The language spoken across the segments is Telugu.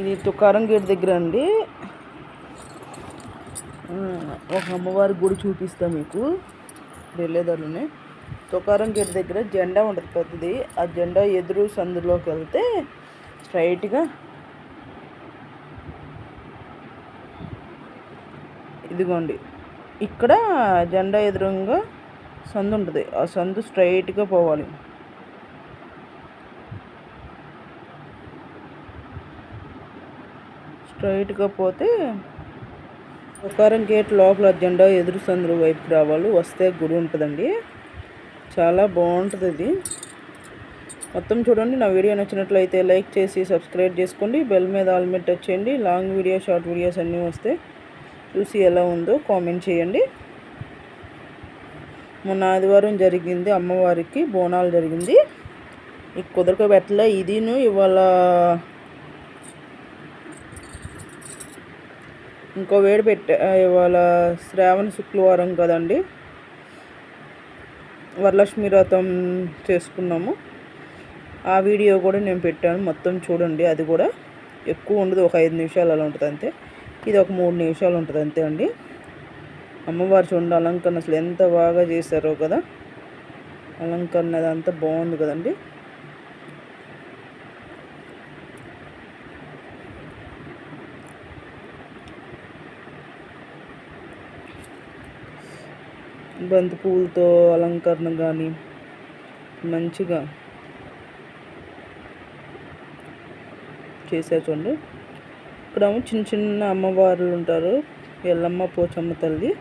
ఇది తుకారం గేట్ దగ్గర అండి. ఒక అమ్మవారి గుడి చూపిస్తాం మీకు వెళ్ళేదాన్ని. తుకారం గేట్ దగ్గర జెండా ఉంటుంది పెద్దది. ఆ జెండా ఎదురు సందులోకి వెళ్తే స్ట్రైట్గా ఇదిగోండి, ఇక్కడ జెండా ఎదురుగా సందు ఉంటుంది. ఆ సందు స్ట్రైట్గా పోవాలి. స్ట్రైట్గా పోతే తుకారం గేట్ లోపల జెండా ఎదురు సందులు వైపు రావాలి. వస్తే గుడి ఉంటుందండి. చాలా బాగుంటుంది ఇది. మొత్తం చూడండి. నా వీడియో నచ్చినట్లయితే లైక్ చేసి సబ్స్క్రైబ్ చేసుకోండి. బెల్ మీద ఆల్ మీద టచ్ చేయండి. లాంగ్ వీడియో షార్ట్ వీడియోస్ అన్నీ వస్తే చూసి ఎలా ఉందో కామెంట్ చేయండి. మొన్న ఆదివారం జరిగింది, అమ్మవారికి బోనాలు జరిగింది. ఈ కుదరకబెట్టలే ఇదిను. ఇవాళ ఇంకో వేడి పెట్టా. ఇవాళ శ్రావణ శుక్రవారం కదండి, వరలక్ష్మి వ్రతం చేసుకున్నాము. ఆ వీడియో కూడా నేను పెట్టాను, మొత్తం చూడండి. అది కూడా ఎక్కువ ఉండదు, ఒక 5 నిమిషాలు అలా ఉంటుంది అంతే. ఇది ఒక 3 నిమిషాలు ఉంటుంది అంతే అండి. అమ్మవారు చూడండి, అలంకరణ అసలు ఎంత బాగా చేశారో కదా. అలంకరణ అదంతా బాగుంది కదండి. బంతి పువ్వులతో అలంకరణ కానీ మంచిగా చేశారు చూడండి. ఇక్కడ చిన్న చిన్న అమ్మవార్లు ఉంటారు. ఎల్లమ్మ, పోచమ్మ తల్లి.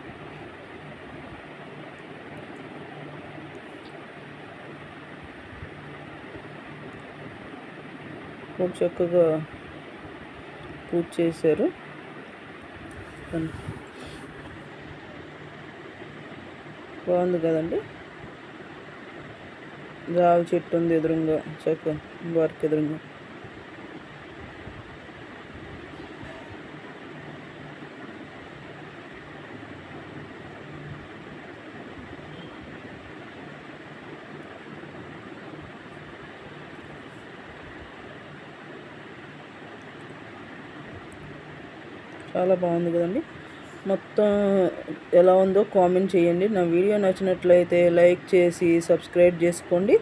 చక్కగా పూజ చేశారు. బాగుంది కదండి. రావి చెట్టు ఉంది ఎదురుగా, చక్కగా వారికి ఎదురుగా. చాలా బాగుంది కదండి. మొత్తం ఎలా ఉందో కామెంట్ చేయండి. నా వీడియో నచ్చినట్లయితే లైక్ చేసి సబ్స్క్రైబ్ చేసుకోండి.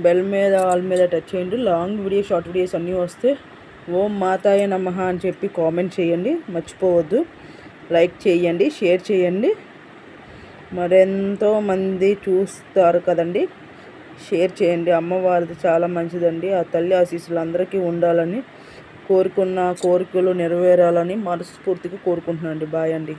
బెల్ మీద ఆల్ మీద టచ్ చేయండి. లాంగ్ వీడియో షార్ట్ వీడియోస్ అన్నీ వస్తే ఓం మాతాయ నమః అని చెప్పి కామెంట్ చేయండి. మర్చిపోవద్దు. లైక్ చేయండి, షేర్ చేయండి. మరెంతో మంది చూస్తారు కదండి. షేర్ చేయండి. అమ్మవారిది చాలా మంచిదండి. ఆ తల్లి ఆశీస్సులు అందరికీ ఉండాలని, కోరుకున్న కోరికలు నెరవేరాలని మనస్ఫూర్తిగా కోరుకుంటున్నాను అండి. బాయ్ అండి.